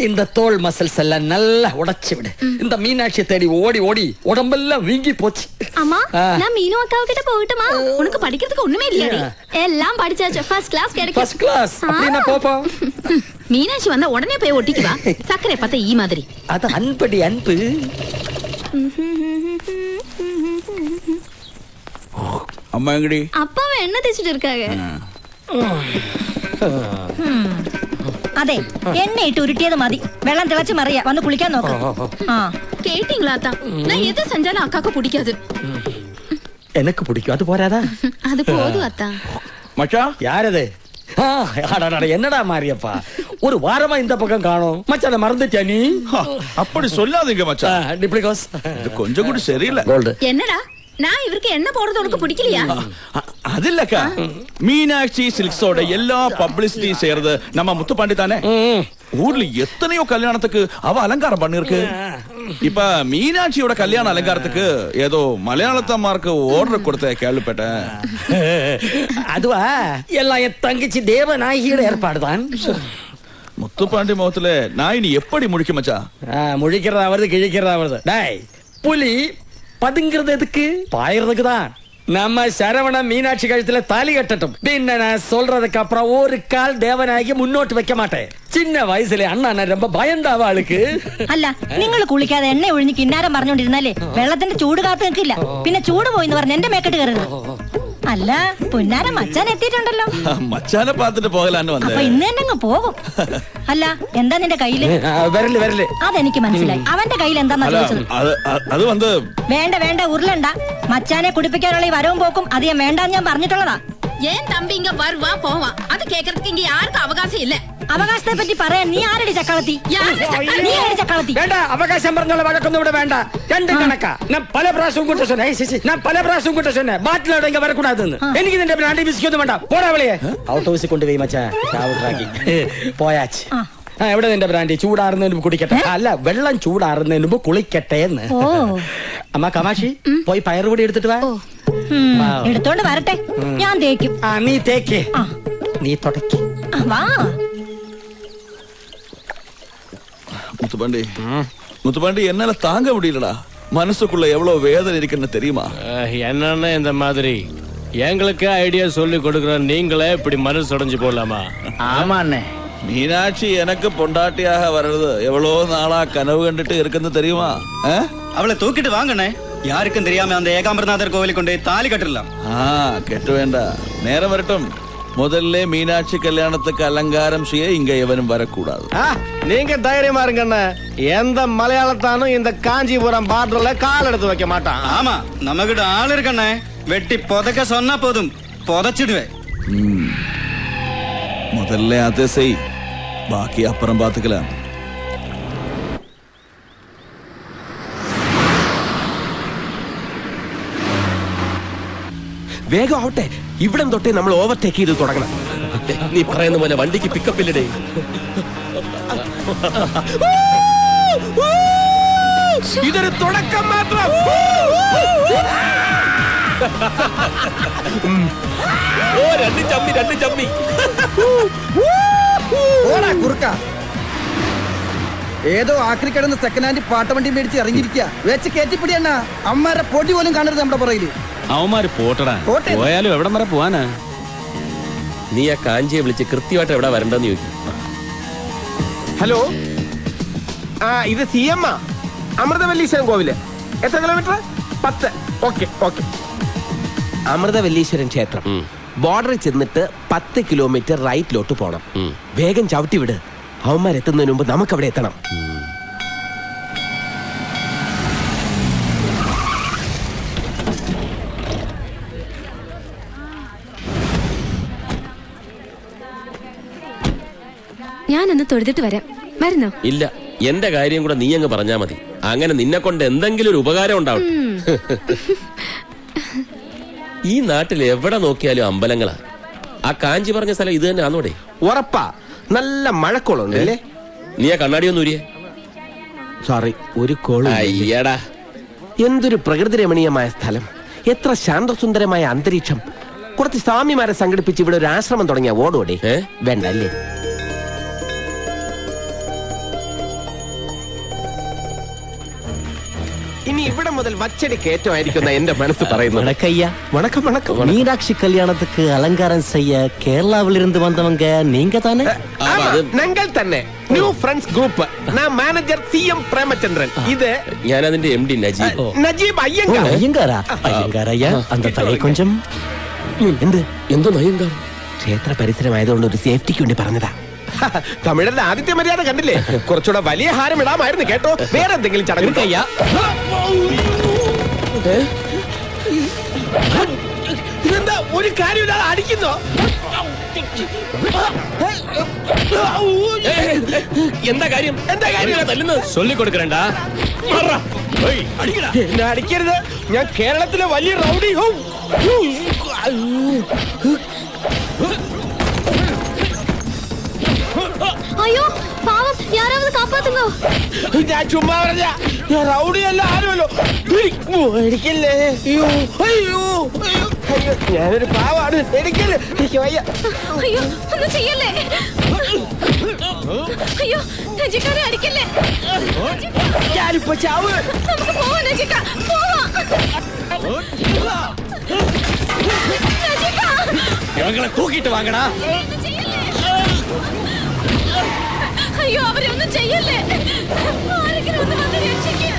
இந்த தோல் மசில்ஸ் எல்லாம் நல்லா உடைச்சு விடு. இந்த மீனாட்சியை தேடி ஓடி ஓடி உடம்பெல்லாம் வீங்கி போச்சு. அம்மா, நான் மீனு அக்காவு கிட்ட போகட்டுமா? உனக்கு படிக்கிறதுக்கு ஒண்ணுமே இல்லையாடி? எல்லாம் படிச்சாச்சு. ஃபர்ஸ்ட் கிளாஸ் கிடைக்கும். ஃபர்ஸ்ட் கிளாஸ் அப்படினா போப்போம். மீனாட்சி வந்தா உடனே போய் ஒட்டிக்குவா. சக்கரை பார்த்தா ஈ மாதிரி. அது அன்படி அன்பு. அம்மா எங்கடி? அப்பாவை என்ன தேய்ச்சிட்டு இருக்காங்க? അതെ എണ്ണയിട്ട് ഉരുട്ടിയത് മതി. വെള്ളം തിളച്ച് മറിയ വന്ന് കുളിക്കാൻ നോക്കാം. கேட்டீங்களா அத்தா? நான் எது செஞ்சாலும் அக்காக்கு பிடிக்காது. எனக்கு பிடிக்கும். அது போறாதா? அது போதும் அத்தா. மச்சா யாரது? என்னடா மாரியப்பா, ஒரு வாரமா இந்த பக்கம் காணோம். மச்சான மறந்துட்டியா நீ? அப்படி சொல்லாதீங்க மச்சான். டிப்ளிகோஸ் இது கொஞ்சம் கூட சரியில்லை. என்னடா நான் இவருக்கு என்ன போடுறது உனக்கு பிடிக்கலையா? அது இல்லக்கா, மீனாட்சி சில்க்ஸோட எல்லா பப்ளிசிட்டி செய்யறது நம்ம முத்துப்பாண்டி தானே. ஊர்ல எத்தனையோ கல்யாணத்துக்கு அவ அலங்காரம் பண்ணிருக்கு. இப்ப மீனாட்சியோட கல்யாண அலங்காரத்துக்கு ஏதோ மலையாளத்தம்மாருக்கு ஆர்டர் கொடுத்த கேள்விப்பட்டேன். அதுவா எல்லாம் என் தங்கச்சி தேவநாயகியோட ஏற்பாடுதான். முத்துப்பாண்டி முகத்துல நான் இனி எப்படி முழிக்க மச்சா? முழிக்கிறதா வருது, கிழிக்கிறதா வருது. டேய் புலி பதுங்கிறது எதுக்கு? பாயறதுக்கு தான். நம்ம சரவண மீனாட்சி கழுத்துல தாலி கட்டட்டும். பின்ன நான் சொல்றதுக்கு அப்புறம் ஒரு கால் தேவநாயகி முன்னோட்டு வைக்க மாட்டேன். சின்ன വയസ്സിലെ അണ്ണ ரொம்ப பயந்தாവ ആൾക്ക്. അല്ല, നിങ്ങൾ കുളിക്കാതെ എണ്ണ ഒഴിഞ്ഞ് കിന്നാരം പറഞ്ഞോണ്ടിരുന്നാലേ വെള്ളത്തിന്റെ ചൂട് കാത്തു നിൽക്കില്ല. പിന്നെ ചൂട് പോയിന്ന് പറഞ്ഞ് എന്റെ മേക്കെട്ട് കയറരുത്. അല്ല, പുന്നാര മച്ചാൻ എത്തിയിട്ടുണ്ടല്ലോ. മച്ചാനെ പാത്തിട്ട് പോകലാന്ന് വന്നേ. അപ്പൊ ഇന്ന് തന്നെ അങ്ങ് പോകും. അല്ല, എന്താ നിന്റെ കയ്യില്? വരല്. അതെനിക്ക് മനസ്സിലായി. അവന്റെ കയ്യിൽ എന്താന്നാ ചോദിച്ചത്? അത് വന്ന് വേണ്ട ഉരുളണ്ട. മച്ചാനെ കുടിപ്പിക്കാനുള്ള ഈ വരവും പോക്കും അധികം വേണ്ടാന്ന് ഞാൻ പറഞ്ഞിട്ടുള്ളതാ. ஏன் தம்பி இங்க வருவா போவா? அது கேக்குறதுக்கு இங்க யாருக்கும் அவகாசம் இல்ல. അവകാശത്തെ പറ്റി പറയാൻ നീ ആരടി ചക്കളത്തി? നീ ആരടി ചക്കളത്തി? വേണ്ട, അവകാശം പറഞ്ഞുള്ള വഴക്കൊന്നും ഇവിടെ വേണ്ട. രണ്ട് കണക്കാ. ഞാൻ പല പ്രാവശ്യവും കൂട്ട சொன்னேன் ബാറ്റിലോட ഇങ്ങ വരക്കൂടാതെന്ന്. എനിക്ക് നിന്റെ ബ്രാൻഡി ബിസ്ക്കൊന്നും വേണ്ട. പോടാ വിളിയെ. ഔട്ട് ഹൗസിൽ കൊണ്ടുപോയി മച്ചാ ചാവുട്ടാക്കി പോയാച്ച്. എവിടെ നിന്റെ ബ്രാൻഡി? ചൂടാറുന്നതിന് കുടിക്കട്ടെ. അല്ല, വെള്ളം ചൂടാറുന്നതിന് മുമ്പ് കുളിക്കട്ടെ എന്ന്. അമ്മ കമാഷി പോയി പയറുപൊടി എടുത്തിട്ട് വാ. എടുത്തോണ്ട് വരട്ടെ, ഞാൻ തേക്കും. നീ തേക്ക്, നീ തുടക്കി. വാ முத்துப்பாண்டி, என்னால தாங்க முடியலடா. மனசுக்குள்ள எவ்வளவு வேதனை இருக்குன்னு தெரியுமா? என்னன்னு இந்த மாதிரி எங்களுக்கு ஐடியா சொல்லி கொடுக்குற நீங்களே இப்படி மனசு உடைஞ்சு போடலாமா? ஆமா அண்ணே. மீனாட்சி எனக்கு பொண்டாட்டியாக வர்றது எவ்வளவு நாளா கனவு கண்டுட்டு இருக்குன்னு தெரியுமா? அவளை தூக்கிட்டு வாங்கண்ணே. யாருக்கும் தெரியாம அந்த ஏகாம்பரநாதர் கோவிலுக்கு கொண்டு தாலி கட்டிடலாம். கெட்ட வேண்டாம், நேரம் வரட்டும். முதல்ல மீனாட்சி கல்யாணத்துக்கு அலங்காரம் செய்ய இங்க எவனும் வரக்கூடாது. நீங்க தைரியமா இருங்கண்ணே. எந்த மலையாளத்தானும் இந்த காஞ்சிபுரம் பார்டர்ல கால் எடுத்து வைக்க மாட்டான். ஆமா, நம்ம கிட்ட ஆள் இருக்கண்ணே. வெட்டி புதைக்க சொன்னா போதும், புதைச்சிடுவேன். முதல்ல அதை செய், பாக்கி அப்புறம் பாத்துக்கலாம். വേഗം ആവട്ടെ, ഇവിടം തൊട്ടേ നമ്മൾ ഓവർടേക്ക് ചെയ്ത് തുടങ്ങണം. നീ പറയുന്ന പോലെ വണ്ടിക്ക് പിക്കപ്പ് ഇല്ലടേ. ഇതൊരു തുടക്കം മാത്രം. രണ്ട് ചമ്മി കുറുക്ക ഏതോ ആക്രി കിടന്ന് സെക്കൻഡ് ഹാൻഡ് പാട്ടവണ്ടി മേടിച്ച് ഇറങ്ങിയിരിക്കുക. വെച്ച് കയറ്റിപ്പിടിയണ്ണ. അമ്മമാരെ പൊടി പോലും കാണരുത് നമ്മുടെ പുറകില്. അവന്മാര് പോട്ടടാ, പോയാലും എവിടം വരെ പോവാനാ? നീ ആ കാഞ്ചിയെ വിളിച്ച് കൃത്യമായിട്ട് എവിടെ വരണ്ടെന്ന് ചോദിക്കും. ഹലോ, ഇത് CM അമൃതവല്ലീശ്വരൻ കോവില്. എത്ര കിലോമീറ്റർ? 10. ഓക്കെ. അമൃതവല്ലീശ്വരൻ ക്ഷേത്രം ബോർഡറിൽ ചെന്നിട്ട് 10 കിലോമീറ്റർ റൈറ്റിലോട്ട് പോണം. വേഗം ചവിട്ടി വിട്. അവന്മാരെത്തുന്നതിന് മുമ്പ് നമുക്ക് അവിടെ എത്തണം. ഞാനൊന്ന് തൊഴുതിട്ട് വരാം. വരുന്നോ? ഇല്ല, എന്റെ കാര്യം കൂടെ നീ അങ്ങ് പറഞ്ഞാ മതി. അങ്ങനെ നിന്നെ കൊണ്ട് എന്തെങ്കിലും ഒരു ഉപകാരം ഉണ്ടാവും. ഈ നാട്ടിൽ എവിടെ നോക്കിയാലും അമ്പലങ്ങളാ. ആ കാഞ്ചി പറഞ്ഞ സ്ഥലം ഇത് തന്നെ ആണോടെ? ഉറപ്പാ. നല്ല മഴക്കോളുണ്ട് അല്ലേ? നീ ആ കണ്ണാടി ഒന്നും ഊരിയേ. സോറി, ഒരു കോള്. അയ്യടാ, എന്തൊരു പ്രകൃതി രമണീയമായ സ്ഥലം, എത്ര ശാന്തസുന്ദരമായ അന്തരീക്ഷം. കുറച്ച് സ്വാമിമാരെ സംഘടിപ്പിച്ച് ഇവിടെ ഒരു ആശ്രമം തുടങ്ങിയ ഓടോടെ വേണ്ട അല്ലേ? ഇവിടെ മുതൽ വച്ചടി കയറ്റമായിരിക്കുന്ന എന്റെ മനസ്സ് പറയുന്നു. വണക്കം വണക്കം. மீனாட்சி கல்யாணத்துக்கு அலங்காரம் செய்ய கேரளாவிலிருந்து வந்தவங்க நீங்க தானே? ഞങ്ങൾ തന്നെ ന്യൂ ഫ്രണ്ട്സ് ഗ്രൂപ്പ്. ഞാൻ മാനേജർ CM പ്രേമചന്ദ്രൻ. ഇത് ഞാൻ അതിന്റെ MD നജീബ്. നജീബ് അയ്യങ്കാർ. ஐயங்காரா? ஐயங்கார் ஐயா, அந்த தலை கொஞ்சம் എന്തോ അയ്യങ്കാർ? ക്ഷേത്ര പരിസരമായതുകൊണ്ട് ഒരു സേഫ്റ്റിക്ക് വേണ്ടി പറഞ്ഞതാ. തമിഴരുടെ ആദിത്യ മര്യാദ കണ്ടില്ലേ? കുറച്ചുകൂടെ വലിയ ഹാരം ഇടാമായിരുന്നു കേട്ടോ. വേറെ എന്തെങ്കിലും ചടങ്ങ് കയ്യാ. ഇതെന്താ ഒരു കാര്യമില്ലാതെ അടിക്കുന്നോ? എന്താ കാര്യം? എന്താ കാര്യം തല്ലുന്നത്? ചൊല്ലിക്കൊടുക്കണ്ട. എന്നെ അടിക്കരുത്. ഞാൻ കേരളത്തിലെ വലിയ റൗഡി. അയ്യോ പാവം, യാരാவது കാപ്പാത്തുങ്ങോ. ഞാൻ ചുമ്മാ പറഞ്ഞ. ഞാൻ റൗഡിയല്ല, ആരുമല്ലോ. എനിക്കല്ലേ. അയ്യോ അയ്യോ അയ്യോ, ഞാനൊരു പാവാണ്. എനിക്കല്ലേ, എനിക്ക് വയ്യ. അയ്യോ ഒന്നും ചെയ്യല്ലേ. അയ്യോ നജിക്കാരെ അടിക്കല്ലേ. ഞാനിപ്പോ ചാവ്. നമുക്ക് പോവാം നജിക്ക, പോവാം. നജിക്ക, ഇവങ്ങളെ തൂക്കിട്ട് വാങ്ങടാ. ഒന്നും ചെയ്യല്ലേ. അയ്യോ അവരെ ഒന്നും ചെയ്യല്ലേ. ആരെങ്കിലും ഒന്ന് വന്ന് രക്ഷിക്കുക.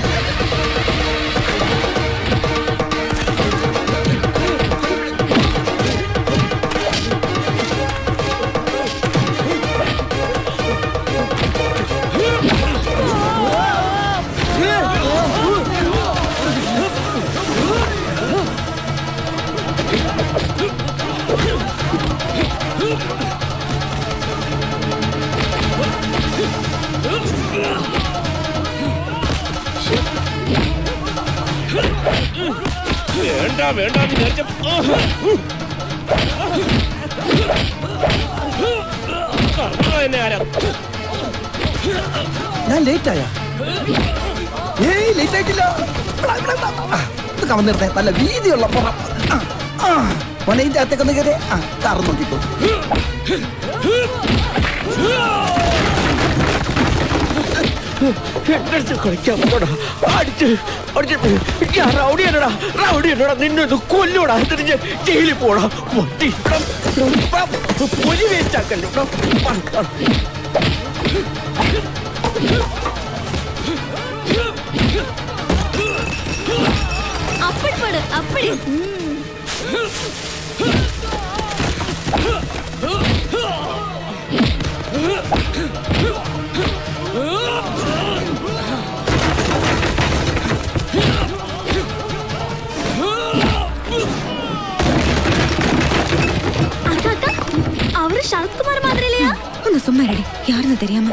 വേണ്ട വേണ്ട. ഞാൻ ലേറ്റ് ആയ? ഏയ് ലേറ്റ് ആയിട്ടില്ല. ഇത് കവന്നിരുന്നേ, നല്ല വീതിയുള്ള പുറം. പൊന്നതിന്റെ അകത്തേക്കൊന്ന് കയറി കാറ് നോക്കിക്കോ. റൗഡിയനോടാ നിന്നൊന്ന് കൊല്ലൂടാ. തിരിഞ്ഞ് ജയിലിൽ പോടാ. പൊലി വേസ്റ്റ് ആക്കല്ലോ. அப்படி படு, அப்படி. அக்கா அக்கா, அவரு சரத்குமார் மாதிரி இல்லையா? ഒന്ന് സുമ്മാ റെഡി, യാരെന്ന് தெரியாம.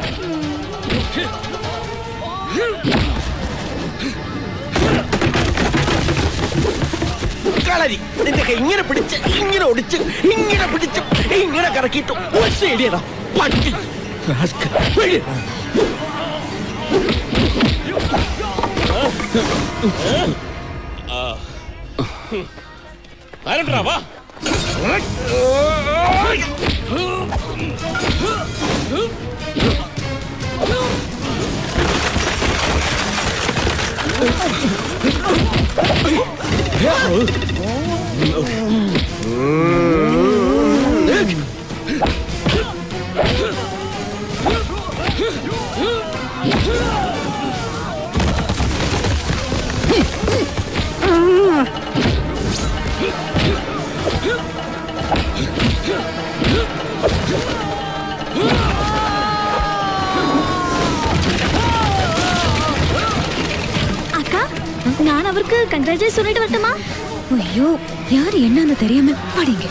കളരി നിന്റെ ഇങ്ങനെ പിടിച്ച് ഇങ്ങനെ ഒടിച്ച് ഇങ്ങനെ പിടിച്ച് ഇങ്ങനെ കറക്കിയിട്ട് ഒറ്റയടിയടാ പട്ടി. ആരണ്ടാ വാ. அக்கா, நான் அவருக்கு கங்க்ராச்சுலேட் சொல்லிட்டு வரட்டுமா? ஐயோ, யாரு என்னன்னு தெரியாம பாடிங்க.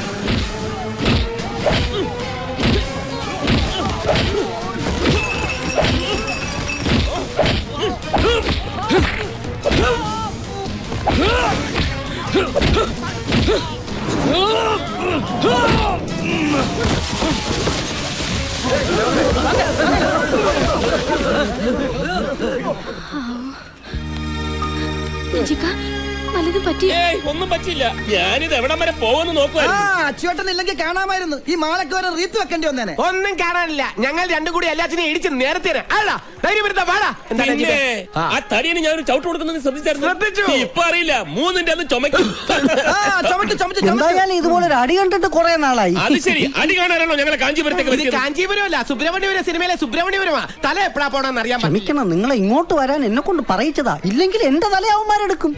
நஜிகா, വല്ലതും പറ്റി ഏയ് ഒന്നും പറ്റില്ല. ഞാനിത് എവിടം വരെ പോകുമെന്ന് ആ നോക്കുവായിരുന്നു. അച്ചുവേട്ടൻ ഇല്ലെങ്കിൽ കാണാമായിരുന്നു. ഈ മാലക്ക് വരെ റീത്ത് വെക്കേണ്ടി വന്നേനെ. ഒന്നും കാണാനില്ല. ഞങ്ങൾ രണ്ടും കൂടി എല്ലാത്തിനും ഇടിച്ച് നേരത്തെ പിന്നെ ആ തടിയന് ഞാനൊരു ചവിട്ട് കൊടുക്കുന്നത് ശ്രദ്ധിച്ചു. ശ്രദ്ധിച്ചായിരുന്നു. ഇപ്പൊ അറിയില്ല, മൂന്നിന്റെ അന്ന് ചുമക്കും. എന്തായാലും ഇതുപോലെ ഒരു അടി കണ്ടിട്ട് കുറെ നാളായി. അത് ശരി, അടി കാണാനാണോ ഞങ്ങളെ കാഞ്ചീപുരത്തേക്ക് വരുത്തിയത്? കാഞ്ചീപുരമല്ല, സുബ്രഹ്മണ്യപുരം സിനിമയിലെ സുബ്രഹ്മണ്യപുരമാ. തല എപ്പോഴാ പോണെന്ന് അറിയാൻ പറ്റും. ക്ഷമിക്കണം, നിങ്ങളെ ഇങ്ങോട്ട് വരാൻ എന്നെ കൊണ്ട് പറയിച്ചതാ. ഇല്ലെങ്കിൽ എന്റെ തലയാവന്മാരെടുക്കും.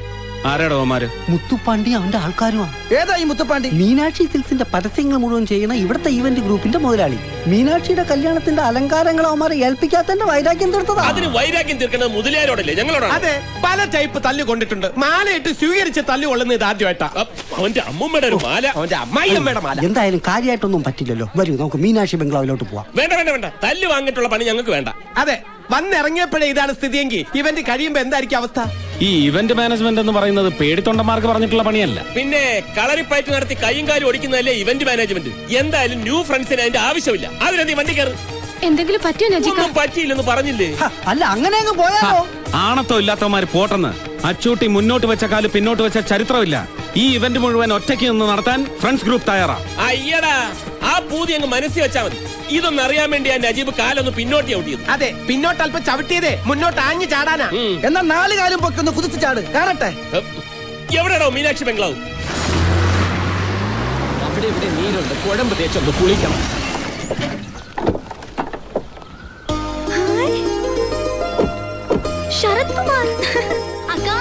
ആരാടോ അവന്മാര്? മുത്തുപ്പാണ്ടി അവന്റെ ആൾക്കാരുമാ. ഏതാ ഈ മുത്തുപ്പാണ്ടി? മീനാക്ഷി സിൽസിന്റെ പരസ്യങ്ങൾ മുഴുവൻ ചെയ്യുന്ന ഇവിടുത്തെ ഈവന്റ് ഗ്രൂപ്പിന്റെ മുതലാളി. മീനാക്ഷിയുടെ കല്യാണത്തിന്റെ അലങ്കാരങ്ങൾ അവന്മാരെ ഏൽപ്പിക്കാത്തന്റെ വൈരാഗ്യം തീർത്തതാ. അതിന് വൈരാഗ്യം തീർക്കുന്നത് മുതലാരോടല്ലേ, ഞങ്ങളോടാണ്. അതെ, പല ടൈപ്പ് തല്ലു കൊണ്ടിട്ടുണ്ട്. മാലയിട്ട് സ്വീകരിച്ച് തല്ലു കൊള്ളുന്നത് ഇത് ആദ്യമായിട്ടാ. അവന്റെ അമ്മൂമ്മയുടെ ഒരു മാല. അവന്റെ അമ്മായിയമ്മയുടെ മാല. എന്തായാലും കാര്യമായിട്ടൊന്നും പറ്റില്ലല്ലോ. വരൂ നമുക്ക് മീനാക്ഷി ബംഗ്ലാവിലോട്ട് പോവാം. വേണ്ട വേണ്ട വേണ്ട, തല്ല് വാങ്ങിയിട്ടുള്ള പണി ഞങ്ങൾക്ക് വേണ്ട. അതെ, വന്നിറങ്ങിയപ്പോഴേ ഇതാണ് സ്ഥിതിയെങ്കിൽ ഇവന്റ് കഴിയുമ്പോ എന്തായിരിക്കും അവസ്ഥ? ഈ ഇവന്റ് മാനേജ്മെന്റ് എന്ന് പറയുന്നത് പേടിത്തൊണ്ടന്മാർക്ക് പറഞ്ഞിട്ടുള്ള പണിയല്ല. പിന്നെ കളറിപ്പയറ്റ് നടത്തി കൈയും കാലും ഒടിക്കുന്നതല്ലേ ഇവന്റ് മാനേജ്മെന്റ്. എന്തായാലും ന്യൂ ഫ്രണ്ട്സിന് അതിന്റെ ആവശ്യമില്ല. അതിനെന്തി വണ്ടി കയറി. എന്തെങ്കിലും പറ്റിയോ നജിക? ഒന്നും പറ്റിയില്ലെന്ന് പറഞ്ഞില്ലേ? അല്ല അങ്ങനെ അങ്ങ് പോയാലോ? ആണത്തോ ഇല്ലാത്തവന്മാര് പോട്ടെന്ന്. അച്ചൂട്ടി മുന്നോട്ട് വെച്ച കാല് പിന്നോട്ട് വെച്ച ചരിത്രമില്ല. ഈ ഇവന്റ് മുഴുവൻ ഒറ്റയ്ക്ക് നിന്ന് നടത്താൻ ഫ്രണ്ട്സ് ഗ്രൂപ്പ് തയ്യാറാ. അയ്യടാ, ആ പൂതി അങ്ങ് മനസ്സിൽ വെച്ചാ മതി. ഇതൊന്നും അറിയാൻ വേണ്ടി ആ നജീബ് കാലൊന്ന് പിന്നോട്ട് ചവിട്ടിയത്. അതെ, പിന്നോട്ട് അല്പം ചവിട്ടിയതേ മുന്നോട്ട് ആഞ്ഞു ചാടാനാ. എന്നാ 4 കാലും പൊക്കൊന്ന് കുതിച്ചു ചാട്, കാണട്ടെ. എവിടെയാണോ മീനാക്ഷി ബംഗ്ലാവ്? അവിടെ ഇവിടെ നീരുണ്ട്, കുഴമ്പ് തേച്ചൊന്ന് കുളിക്കണം. ശരത് കുമാർ அக்கா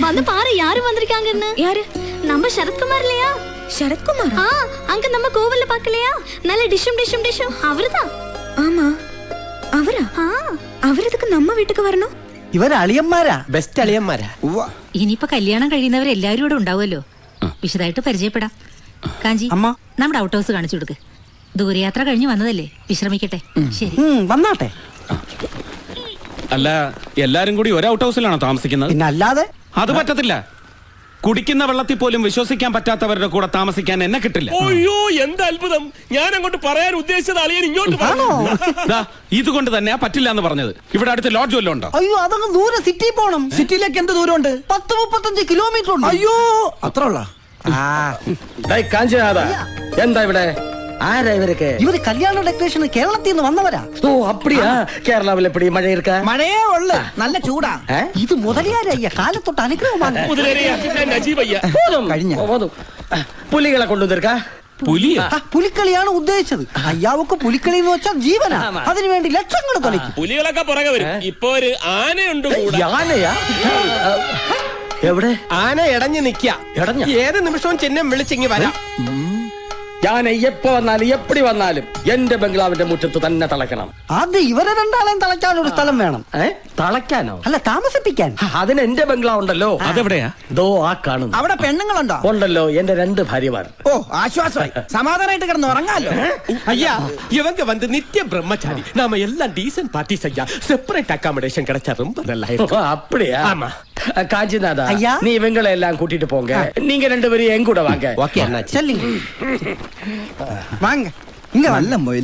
வந்து பாரு யாரு வந்திருக்காங்கன்னு. யாரு? நம்ம சரத்குமார் இல்லையா? சரத்குமார்? ஆ, அங்க நம்ம கோவில்ல பார்க்கலையா? நல்ல டிஷும் அவர்தான். ஆமா, அவரா? ஆ, അവരതൊക്കെ നമ്മ വീട്ടിക്ക് വരണോ? ഇവര് അളിയന്മാരാ, ബെസ്റ്റ് അളിയന്മാരാ. ഇനിയിപ്പോ കല്യാണം കഴിയുന്നവരെല്ലാരും ഇവിടെ ഉണ്ടാവുമല്ലോ. വിശദമായിട്ട് പരിചയപ്പെടാം. കാഞ്ചി, അമ്മ. നമ്മുടെ ഔട്ട് ഹൗസ് കാണിച്ചു കൊടുക്ക്. ദൂരയാത്ര കഴിഞ്ഞ് വന്നതല്ലേ, വിശ്രമിക്കട്ടെ. ശരി, വന്നാട്ടെ. അല്ല, എല്ലാരും കൂടി ഒരു ഔട്ട് ഹൗസിലാണോ താമസിക്കുന്നത്? പിന്നെ അല്ലാതെ. അത് പറ്റത്തില്ല. കുടിക്കുന്ന വെള്ളത്തിൽ പോലും വിശ്വസിക്കാൻ പറ്റാത്തവരുടെ കൂടെ താമസിക്കാൻ എന്നെ കിട്ടില്ല. അയ്യോ, എന്ത് അത്ഭുതം! ഞാൻ അങ്ങോട്ട് പറയാൻ ഉദ്ദേശിച്ചത് അളിയൻ ഇങ്ങോട്ട് പറഞ്ഞു. ദാ, ഇതുകൊണ്ട് തന്നെയാ പറ്റില്ല എന്ന് പറഞ്ഞത്. ഇവിടെ അടുത്ത് ലോഡ്ജ് വല്ലതും ഉണ്ടോ? അയ്യോ, അതങ്ങ് ദൂരെ സിറ്റി പോണം. സിറ്റിയിലേക്ക് എന്ത് ദൂരമുണ്ട്? 10-35 കിലോമീറ്റർ ഉണ്ട്. അയ്യോ, അത്ര ഉള്ള. കാഞ്ചനാഥ, എന്താ ഇവിടെ? ആരാ ഇവരൊക്കെ? ഇവര് കല്യാണ ഡെക്കറേഷൻ കേരളത്തിൽ നിന്ന് വന്നവരാ. ഓ அப்படியா? കേരളാവിൽ എപ്പടി മഴ இருக்கா? മഴയേ ഉള്ളു, നല്ല ചൂടാ. ഇത് മുതലിയാരയ്യ കാലത്തൊട്ട് അനുഗ്രഹമാണ്. മുതലേറിയ നജീബ് അയ്യ. കഴിഞ്ഞ പുലികളെ കൊണ്ടുവന്നിരിക്കാ? പുലിയോ? പുലിക്കളിയാണ് ഉദ്ദേശിച്ചത്. അയ്യാവക്ക് പുലിക്കളി എന്ന് വെച്ചാൽ ജീവനാ. അതിനുവേണ്ടി ലക്ഷങ്ങൾ തൊലയ്ക്കും. പുലികളൊക്കെ പുറകെ വരും. ഇപ്പൊ ഒരു ആനയുണ്ട് കൂടെ. ആനയാ? എവിടെ? ആന ഇടഞ്ഞു നിക്ക. ഏത് നിമിഷവും ചിഹ്നം വിളിച്ചിങ്ങി വരാം. ഞാൻ എപ്പോ വന്നാലും എപ്പടി വന്നാലും എന്റെ ബംഗ്ലാവിന്റെ മുറ്റത്ത് തന്നെ തളയ്ക്കണം. അത് ഇവരെ രണ്ടാളെയും തളയ്ക്കാൻ ഒരു സ്ഥലം വേണം. തളയ്ക്കാനോ? അല്ല, താമസിപ്പിക്കാൻ. അതിന് എന്റെ ബംഗ്ലാവ് ഉണ്ടല്ലോ. അതെവിടെയാ? ദോ ആ കാണുന്നു. അവിടെ പെണ്ണുങ്ങളുണ്ടോ? ഉണ്ടല്ലോ, എന്റെ 2 ഭാര്യമാർ. ഓ, ആശ്വാസമായി. സമാധാനമായിട്ട് കിടന്ന് ഉറങ്ങാലോ. ஐயா, இவங்க வந்து நித்திய பிரம்மச்சாரி. நாம எல்லாம் டீசன்ட் பார்ட்டிஸ் ஐயா. செப்பரேட் அகாமடேஷன் கிடைச்சா ரொம்ப நல்லா இருக்கும். அப்படியா? ஆமா. காஞ்சிநாதா, ஐயா. நீ இவங்களை எல்லாம் கூட்டிட்டு போங்க. நீங்க 2 பேரும் என் கூட வாங்க. ஓகே அண்ணாச்சி. ചെല്ലിങ്. വാങ്ങ ഇങ്ങ നല്ല മൊയില്.